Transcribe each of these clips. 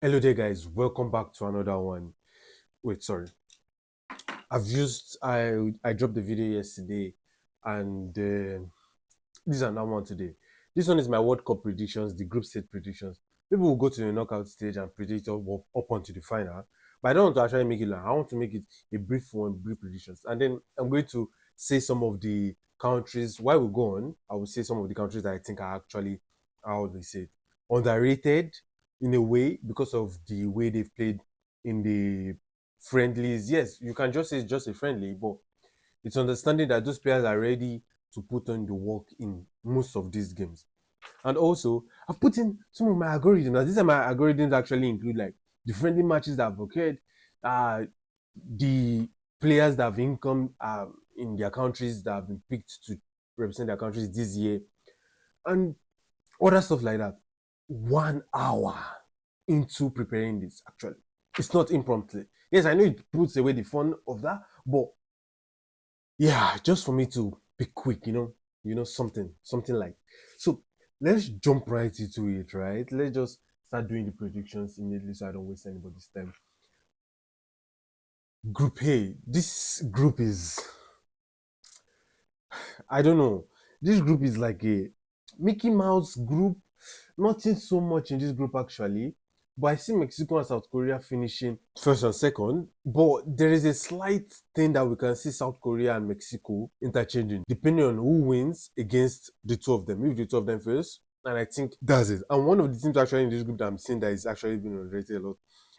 Hello there, guys. Welcome back to another one. Wait, sorry. I dropped the video yesterday, and this is another one today. This one is my World Cup predictions, the group stage predictions. People will go to the knockout stage and predict up onto the final, but I don't want to actually make it long. I want to make it a brief one, brief predictions, and then I'm going to say some of the countries. While we go on, I will say some of the countries that I think are actually, how do they say it, underrated in a way because of the way they've played in the friendlies. Yes, you can just say it's just a friendly, but it's understanding that those players are ready to put on the work in most of these games. And also, I've put in some of my algorithms. Now, these are my algorithms actually include like the friendly matches that have occurred, the players that have income in their countries that have been picked to represent their countries this year, and other stuff like that. 1 hour into preparing this, actually. It's not impromptu. Yes, I know it puts away the fun of that, but yeah, just for me to be quick, something like. So let's jump right into it, right? Let's just start doing the predictions immediately so I don't waste anybody's time. Group A. This group is, I don't know. This group is like a Mickey Mouse group. Nothing so much in this group actually. But I see Mexico and South Korea finishing first and second. But there is a slight thing that we can see South Korea and Mexico interchanging, depending on who wins against the two of them. If the two of them first, and I think that's it. And one of the teams actually in this group that I'm seeing that is actually being underrated a lot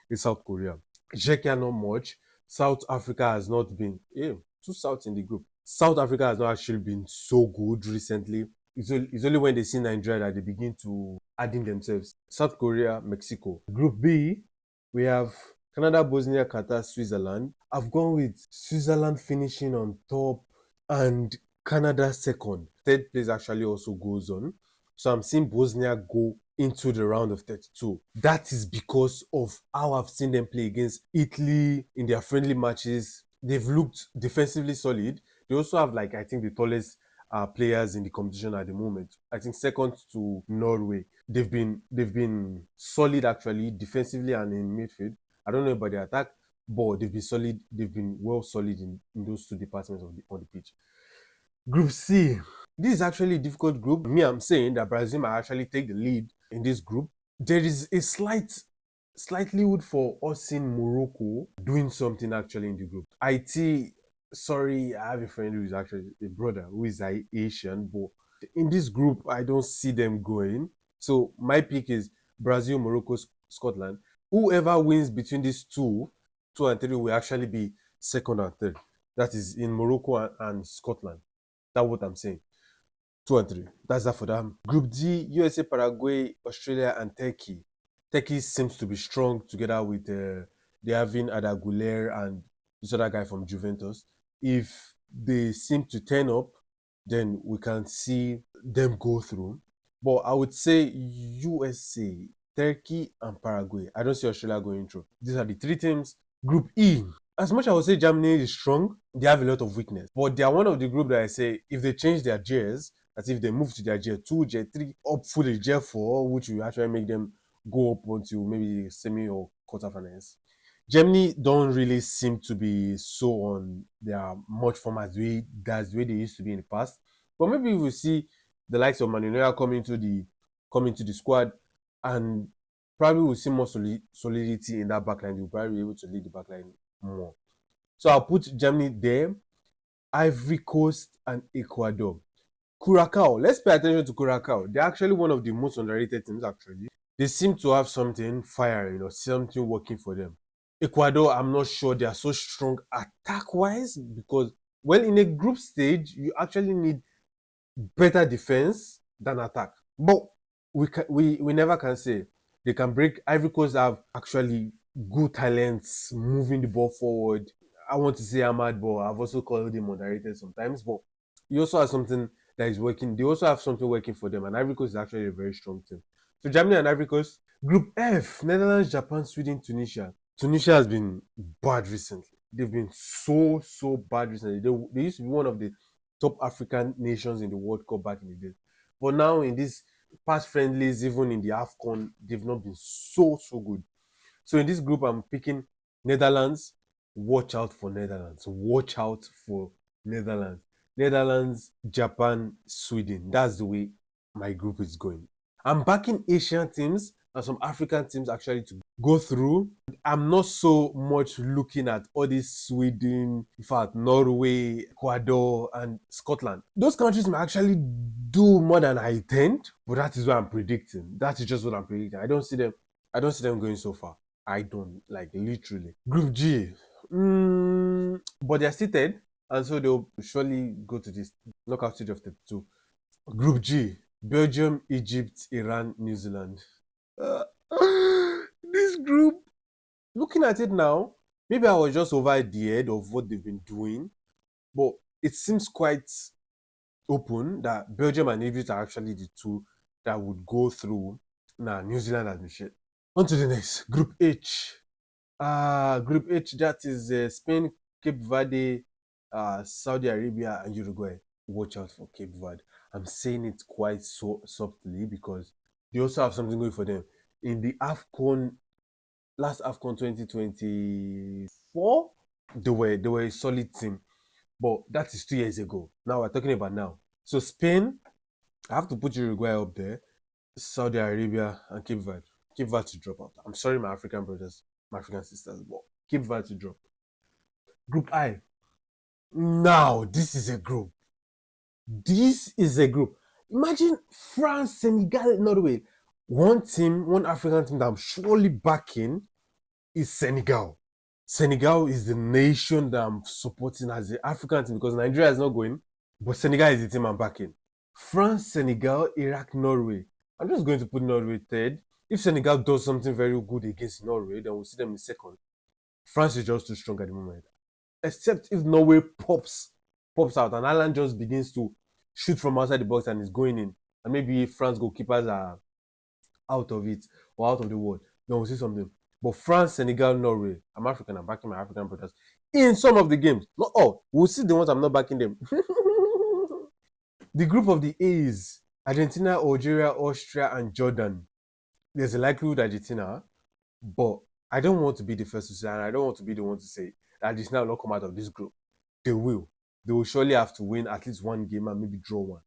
is South Korea. Czechia not much. South Africa has not been. Two Souths in the group. South Africa has not actually been so good recently. It's only when they see Nigeria that they begin to add in themselves. South Korea, Mexico. Group B, we have Canada, Bosnia, Qatar, Switzerland. I've gone with Switzerland finishing on top and Canada second. Third place actually also goes on. So I'm seeing Bosnia go into the round of 32. That is because of how I've seen them play against Italy in their friendly matches. They've looked defensively solid. They also have, like, I think the tallest players in the competition at the moment. I think second to Norway. They've been solid actually defensively and in midfield. I don't know about the attack, but they've been solid. They've been well solid in those two departments on the pitch. Group C. This is actually a difficult group. Me, I'm saying that Brazil might actually take the lead in this group. There is a slight likelihood for us seeing Morocco doing something actually in the group. Sorry, I have a friend who is actually a brother who is Asian, but in this group, I don't see them going. So my pick is Brazil, Morocco, Scotland. Whoever wins between these two and three, will actually be second and third. That is in Morocco and Scotland. That's what I'm saying. 2 and 3. That's that for them. Group D, USA, Paraguay, Australia, and Turkey. Turkey seems to be strong together with they having Ada Güler and this other guy from Juventus. If they seem to turn up, then we can see them go through. But I would say USA, Turkey, and Paraguay. I don't see Australia going through. These are the three teams. Group E. As much as I would say Germany is strong, they have a lot of weakness. But they are one of the group that I say if they change their gears, as if they move to their gear 2, gear 3, up fully gear 4, which will actually make them go up until maybe semi or quarterfinals. Germany don't really seem to be so on their much form as the way they used to be in the past. But maybe we will see the likes of Manuel come into the squad, and probably we'll see more solidity in that backline. They'll probably be able to lead the backline more. So I'll put Germany there, Ivory Coast, and Ecuador. Curacao, let's pay attention to Curacao. They're actually one of the most underrated teams, actually. They seem to have something fire, something working for them. Ecuador, I'm not sure they are so strong attack-wise because, well, in a group stage, you actually need better defense than attack. But we never can say. They can break. Ivory Coast have actually good talents moving the ball forward. I want to say Ahmad, but I've also called him underrated sometimes. But he also has something that is working. They also have something working for them, and Ivory Coast is actually a very strong team. So Germany and Ivory Coast. Group F, Netherlands, Japan, Sweden, Tunisia. Tunisia has been bad recently. They've been so bad recently. They used to be one of the top African nations in the World Cup back in the day. But now in these past friendlies, even in the AFCON, they've not been so good. So in this group, I'm picking Netherlands. Watch out for Netherlands. Watch out for Netherlands. Netherlands, Japan, Sweden. That's the way my group is going. I'm backing Asian teams and some African teams actually to go through. I'm not so much looking at all these Sweden, in fact, Norway, Ecuador, and Scotland. Those countries may actually do more than I intend, but that is what I'm predicting. That is just what I'm predicting. I don't see them going so far. I don't, like, literally. Group G. But they're seated, and so they'll surely go to this knockout stage of 32. Group G. Belgium, Egypt, Iran, New Zealand. Uh, this group, looking at it now, maybe I was just over the head of what they've been doing, but it seems quite open that Belgium and Egypt are actually the two that would go through. Nah, New Zealand has been shit. On to the next, Group H. Group H, that is Spain, Cape Verde, Saudi Arabia, and Uruguay. Watch out for Cape Verde. I'm saying it quite so softly because they also have something going for them. In the last AFCON 2024, they were a solid team, but that is 2 years ago. Now we're talking about now. So Spain, I have to put Uruguay up there, Saudi Arabia, and Cape Verde. Cape Verde to drop out. I'm sorry, my African brothers, my African sisters, but Cape Verde to drop. Group I. Now, this is a group. This is a group. Imagine France, Senegal, Norway. One team, one African team that I'm surely backing is Senegal. Senegal is the nation that I'm supporting as the African team because Nigeria is not going, but Senegal is the team I'm backing. France, Senegal, Iraq, Norway. I'm just going to put Norway third. If Senegal does something very good against Norway, then we'll see them in second. France is just too strong at the moment. Except if Norway pops out and Ireland just begins to shoot from outside the box and is going in, and maybe France goalkeepers are out of it or out of the world, then we'll see something. But France, Senegal, Norway, I'm African, I'm backing my African brothers in some of the games. Not all. We'll see the ones I'm not backing them. The group of the A's, Argentina, Algeria, Austria, and Jordan. There's a likelihood Argentina, but I don't want to be the first to say, and I don't want to be the one to say that Argentina will not come out of this group. They will. They will surely have to win at least one game and maybe draw one.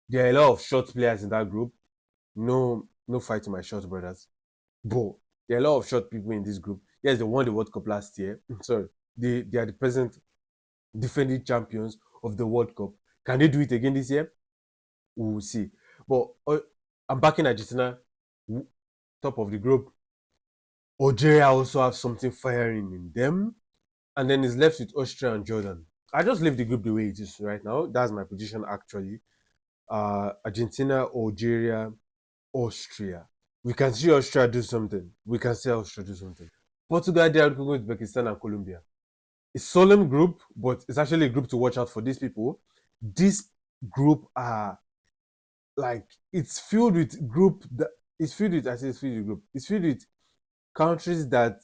There are a lot of short players in that group. No fight to my short brothers. But there are a lot of short people in this group. Yes, they won the World Cup last year. Sorry. They are the present defending champions of the World Cup. Can they do it again this year? We will see. But I'm backing Argentina, top of the group. Algeria also have something firing in them. And then it's left with Austria and Jordan. I just leave the group the way it is right now. That's my position actually. Argentina, Algeria, Austria. We can see Austria do something. Portugal, DR Congo, Uzbekistan, and Colombia. It's a solemn group, but it's actually a group to watch out for these people. This group are like it's filled with countries that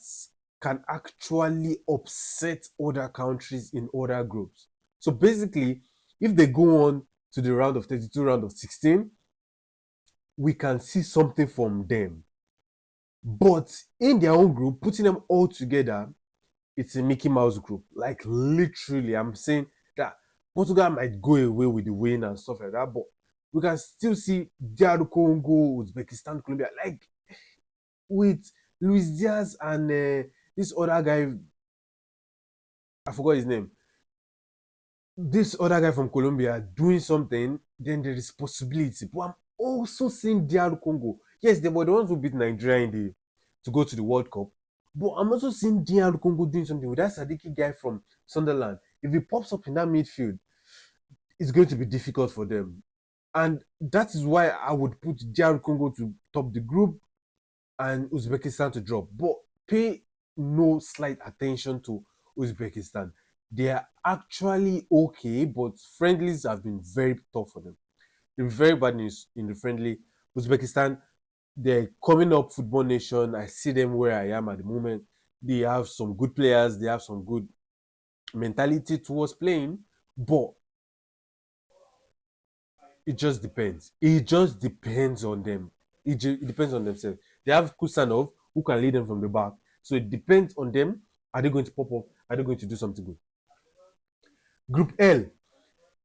can actually upset other countries in other groups. So basically, if they go on to the round of 32, round of 16, we can see something from them. But in their own group, putting them all together, it's a Mickey Mouse group. Like literally, I'm saying that Portugal might go away with the win and stuff like that, but we can still see DR Congo, Uzbekistan, Colombia, like with Luis Diaz and this other guy, I forgot his name. This other guy from Colombia doing something, then there is possibility. But I'm also seeing DR Congo. Yes, they were the ones who beat Nigeria to go to the World Cup. But I'm also seeing DR Congo doing something with that Sadiki guy from Sunderland. If he pops up in that midfield, it's going to be difficult for them. And that is why I would put DR Congo to top the group and Uzbekistan to drop. But pay no slight attention to Uzbekistan. They are actually okay, but friendlies have been very tough for them. The very bad news in the friendly. Uzbekistan, they're coming up football nation. I see them where I am at the moment. They have some good players. They have some good mentality towards playing, but it just depends. It just depends on them. It depends on themselves. They have Kusanov who can lead them from the back. So it depends on them. Are they going to pop up? Are they going to do something good? Group L,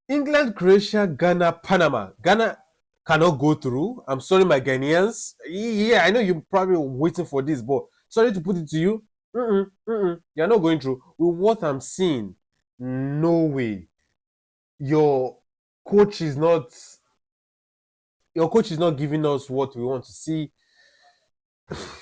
England, Croatia, Ghana, Panama. Ghana cannot go through. I'm sorry, my Ghanaians. Yeah, I know you're probably waiting for this, but sorry to put it to you. You're not going through. With what I'm seeing, no way. Your coach is not. Your coach is not giving us what we want to see.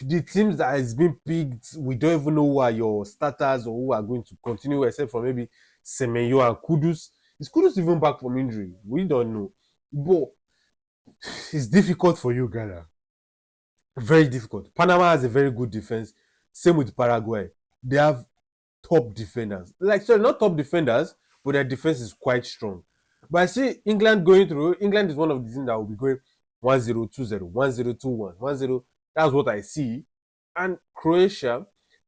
The teams that has been picked, we don't even know who are your starters or who are going to continue, except for maybe Semenyo and Kudus. Is Kudus even back from injury? We don't know. But it's difficult for you, Ghana. Very difficult. Panama has a very good defense. Same with Paraguay. They have top defenders. Like, sorry, not top defenders, but their defense is quite strong. But I see England going through. England is one of the teams that will be going 1-0, 2-0, 1-0, 2-1, 1-0. That's what I see. And Croatia,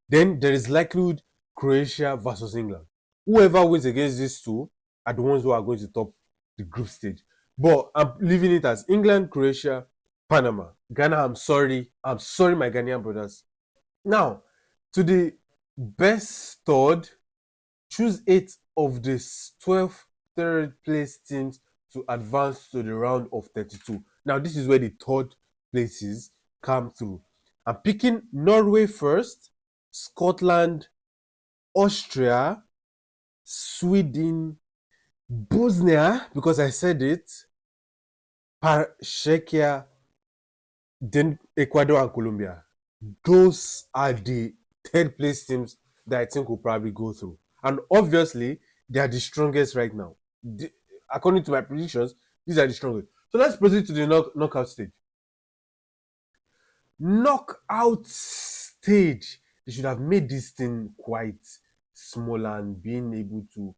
then there is likelihood Croatia versus England. Whoever wins against these two are the ones who are going to top the group stage. But I'm leaving it as England, Croatia, Panama. Ghana, I'm sorry. I'm sorry, my Ghanaian brothers. Now, to the best third, choose 8 of the 12 third place teams to advance to the round of 32. Now, this is where the third places come through. I'm picking Norway first, Scotland, Austria, Sweden, Bosnia, because I said it, Czechia, then Ecuador and Colombia. Those are the third place teams that I think will probably go through. And obviously, they are the strongest right now. According to my predictions, these are the strongest. So let's proceed to the knockout stage. Knockout stage. They should have made this thing quite smaller and being able to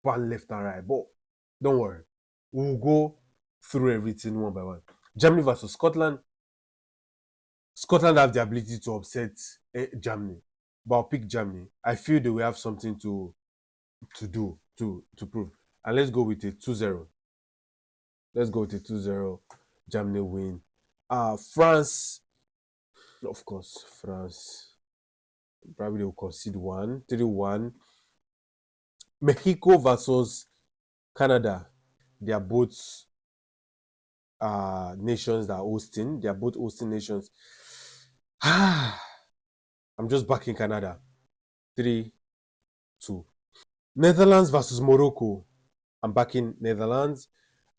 pan left and right. But don't worry. We'll go through everything one by one. Germany versus Scotland. Scotland have the ability to upset Germany, but I'll pick Germany. I feel they will have something to do to prove. And let's go with a 2-0. Let's go with a 2-0. Germany win. France, of course, France. Probably they will concede 3-1. Mexico versus Canada. They are both nations that are hosting. They are both hosting nations. I'm just backing Canada. 3-2. Netherlands versus Morocco. I'm backing Netherlands.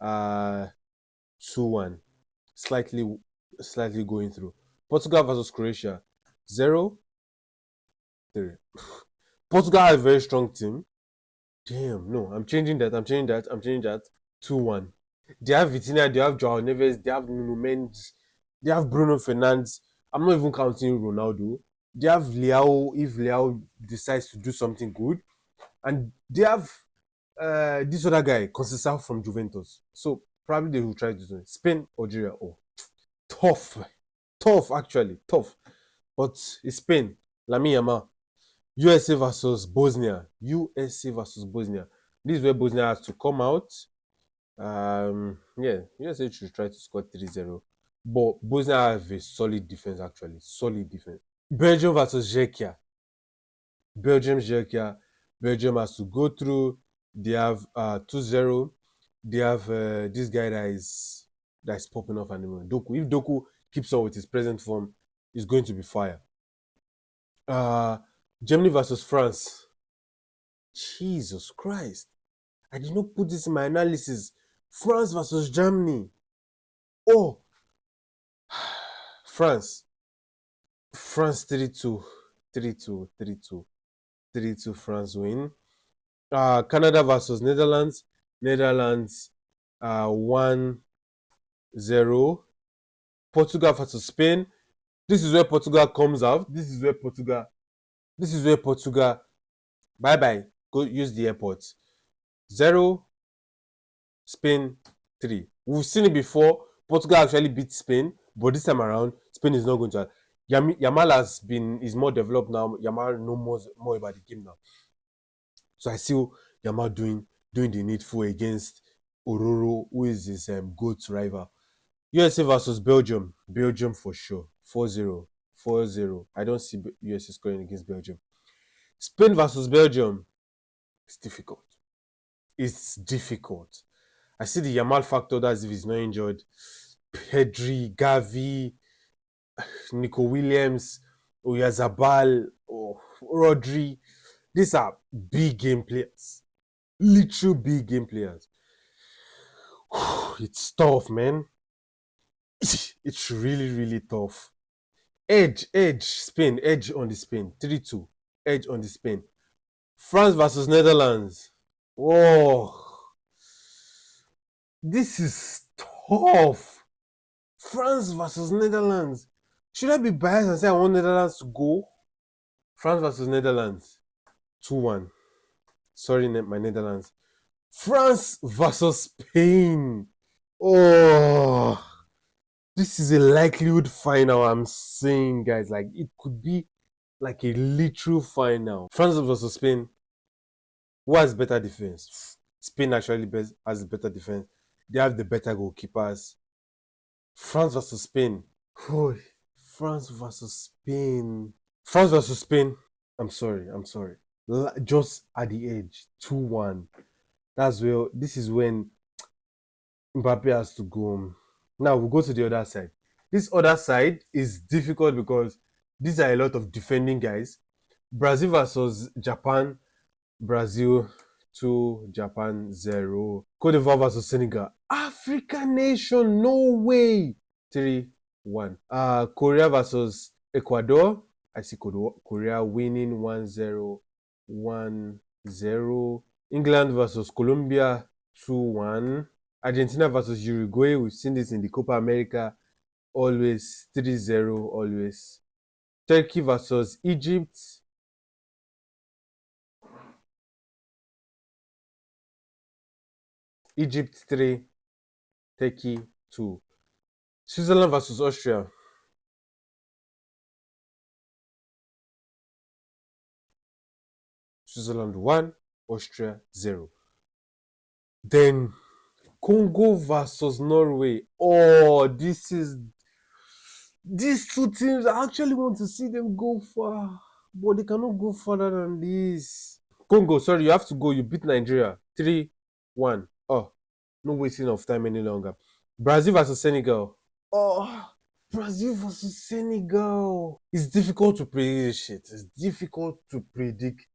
2-1. Slightly going through. Portugal versus Croatia. 0-3. Portugal has a very strong team. Damn, no, I'm changing that. 2-1. They have Vitinha, they have Joao Neves, they have Nuno Mendes, they have Bruno Fernandes. I'm not even counting Ronaldo. They have Leao if Leao decides to do something good. And they have this other guy, Conceição from Juventus. So probably they will try to do it. Spain, Algeria. Oh, tough, actually, tough. But it's Spain. Lamine Yamal. USA versus Bosnia. USA versus Bosnia. This is where Bosnia has to come out. Yeah, USA should try to score 3-0. But Bosnia have a solid defense, actually. Solid defense. Belgium versus Czechia. Czechia. Belgium has to go through. They have 2-0. They have this guy that is popping off at the moment. Doku. If Doku keeps on with his present form, he's going to be fire. Germany versus France. Jesus Christ. I did not put this in my analysis. France versus Germany. Oh. France 3-2. 3-2 France win. Canada versus Netherlands. Netherlands 1-0. Portugal versus Spain. This is where Portugal comes out. This is where Portugal. Bye. Go use the airport. 0. Spain 3. We've seen it before. Portugal actually beat Spain, but this time around, Spain is not going to. Yamal is more developed now. Yamal knows more about the game now. So I see Yamal doing the needful against Ororo, who is his GOAT rival. USA versus Belgium. Belgium for sure. 4-0. 4-0. I don't see USA scoring against Belgium. Spain versus Belgium. It's difficult. It's difficult. I see the Yamal factor, that's if he's not injured. Pedri, Gavi, Nico Williams, Oyarzabal, Rodri. These are big game players. Literal big game players. It's tough, man. It's really, really tough. Edge, Spain, edge on the Spain. 3-2. Edge on the Spain. France versus Netherlands. Whoa. This is tough. France versus Netherlands. Should I be biased and say I want Netherlands to go? France versus Netherlands. 2-1. Sorry, my Netherlands. France versus Spain. Oh. This is a likelihood final, I'm saying, guys. Like, it could be like a literal final. France versus Spain. Who has better defense? Spain actually has better defense. They have the better goalkeepers. France versus Spain. Oh, France versus Spain. France versus Spain. I'm sorry. Just at the edge. 2-1. That's where, this is when Mbappe has to go. Now we'll go to the other side. This other side is difficult because these are a lot of defending guys. Brazil versus Japan. Brazil 2, Japan 0. Cote d'Ivoire versus Senegal. African nation, no way. 3-1. Korea versus Ecuador. I see Korea winning 1-0. 1-0. England versus Colombia 2-1. Argentina versus Uruguay. We've seen this in the Copa America. Always 3-0. Always. Turkey versus Egypt. Egypt 3. Turkey 2. Switzerland versus Austria. Switzerland 1. Austria 0. Then Congo versus Norway. Oh, these two teams, I actually want to see them go far, but they cannot go further than this. Congo, sorry, you have to go. You beat Nigeria 3-1. Oh, no wasting of time any longer. Brazil versus Senegal. Oh, Brazil versus Senegal. It's difficult to predict this shit. It's difficult to predict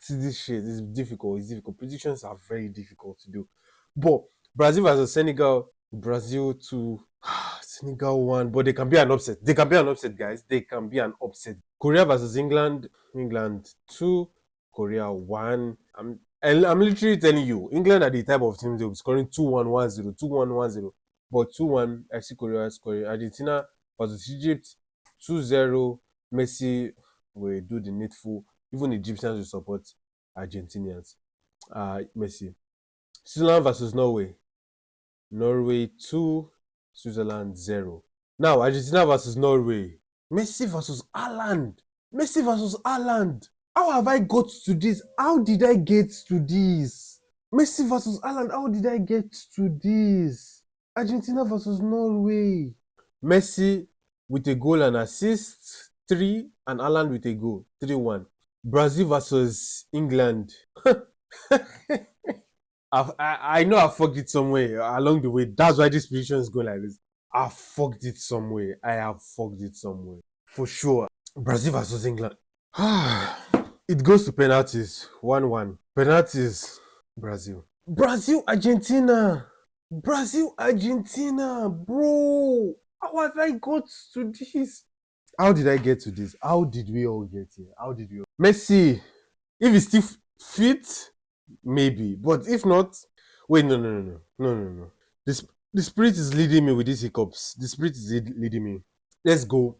this shit. It's difficult. Predictions are very difficult to do. But Brazil versus Senegal, Brazil 2, Senegal 1. But they can be an upset. Guys. They can be an upset. Korea versus England, England 2, Korea 1. I'm literally telling you, England are the type of team they'll be scoring 2-1, 1-0, 2-1, 1-0. But 2-1, I see Korea scoring. Argentina versus Egypt, 2-0. Messi will do the needful. Even Egyptians will support Argentinians. Messi. Switzerland versus Norway. Norway 2, Switzerland 0. Now, Argentina versus Norway. Messi versus Haaland. How have I got to this? How did I get to this? Messi versus Haaland. How did I get to this? Argentina versus Norway. Messi with a goal and assist, 3, and Haaland with a goal, 3-1. Brazil versus England. I know I fucked it somewhere along the way. That's why this prediction is going like this. I fucked it somewhere. For sure. Brazil versus England. It goes to penalties. 1-1. Penalties. Brazil. Argentina. Bro. How have I got to this? How did I get to this? How did we all get here? Messi. If he's still fit, maybe. But if not, wait, no. The spirit is leading me with these hiccups. Let's go.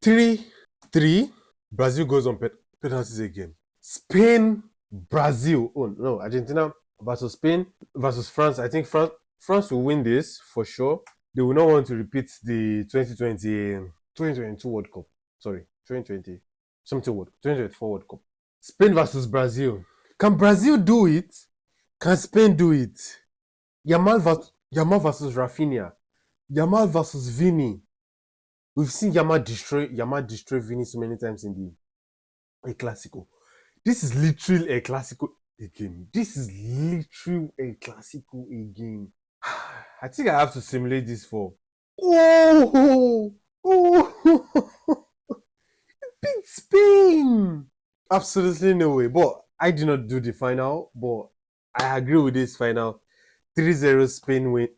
3-3. Brazil goes on penalties again. Spain, Brazil. Oh no, Argentina versus Spain versus France. I think France will win this for sure. They will not want to repeat the 2022 World Cup. Sorry, 2020 something 2024 World Cup. Spain versus Brazil. Can Brazil do it? Can Spain do it? Yamal versus Rafinha. Yamal versus Vini. We've seen Yamal destroy Vini so many times in the A Clasico. This is literally a Clasico again. This is literally a Clasico again. I think I have to simulate this for. Oh, oh, beat Spain! Absolutely no way. But I did not do the final. But I agree with this final. 3-0 Spain win.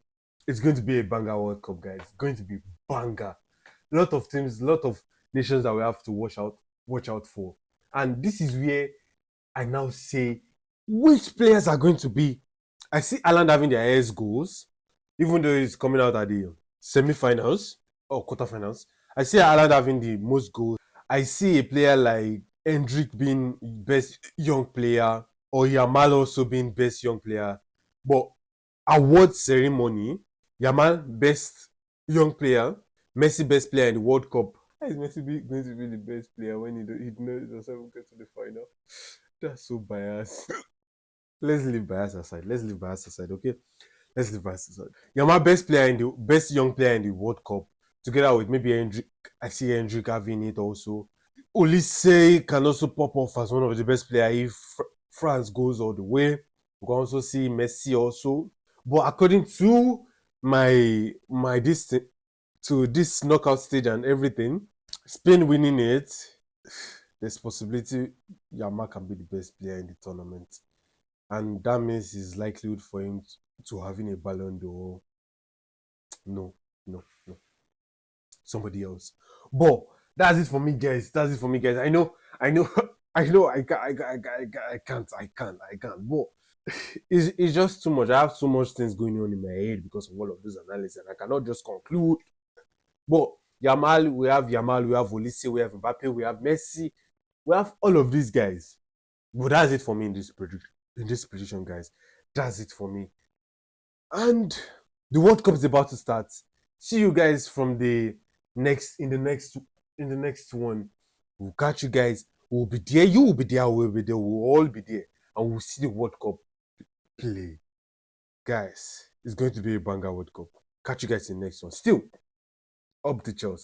It's going to be a banger World Cup, guys. It's going to be banger. A lot of teams, a lot of nations that we have to watch out for. And this is where I now say which players are going to be. I see Alan having their highest goals, even though he's coming out at the semi-finals or quarterfinals. I see Alan having the most goals. I see a player like Hendrick being best young player or Yamal also being best young player. But award ceremony, Yamal best young player, Messi best player in the World Cup. How is Messi going to be the best player when he doesn't get to the final? That's so biased. Let's leave bias aside. Okay? Let's leave bias aside. Yamal best young player in the World Cup, together with maybe Hendrick. I see Hendrick having it also. Olise can also pop off as one of the best players if France goes all the way. We can also see Messi also. But according to my this knockout stage and everything, Spain winning it, there's possibility Yamal can be the best player in the tournament. And that means his likelihood for him to having a Ballon d'Or. No. Somebody else. But that's it for me, guys. I know. I can't. But it's just too much. I have so much things going on in my head because of all of this analysis, and I cannot just conclude. But we have Olise, we have Mbappe, we have Messi, we have all of these guys. But that's it for me in this prediction, guys. That's it for me. And the World Cup is about to start. See you guys from the next one. We'll catch you guys. We'll be there. You will be there. We'll be there. We'll all be there, and we'll see the World Cup play, guys. It's going to be a banger World Cup. Catch you guys in the next one. Still, up the Chelsea.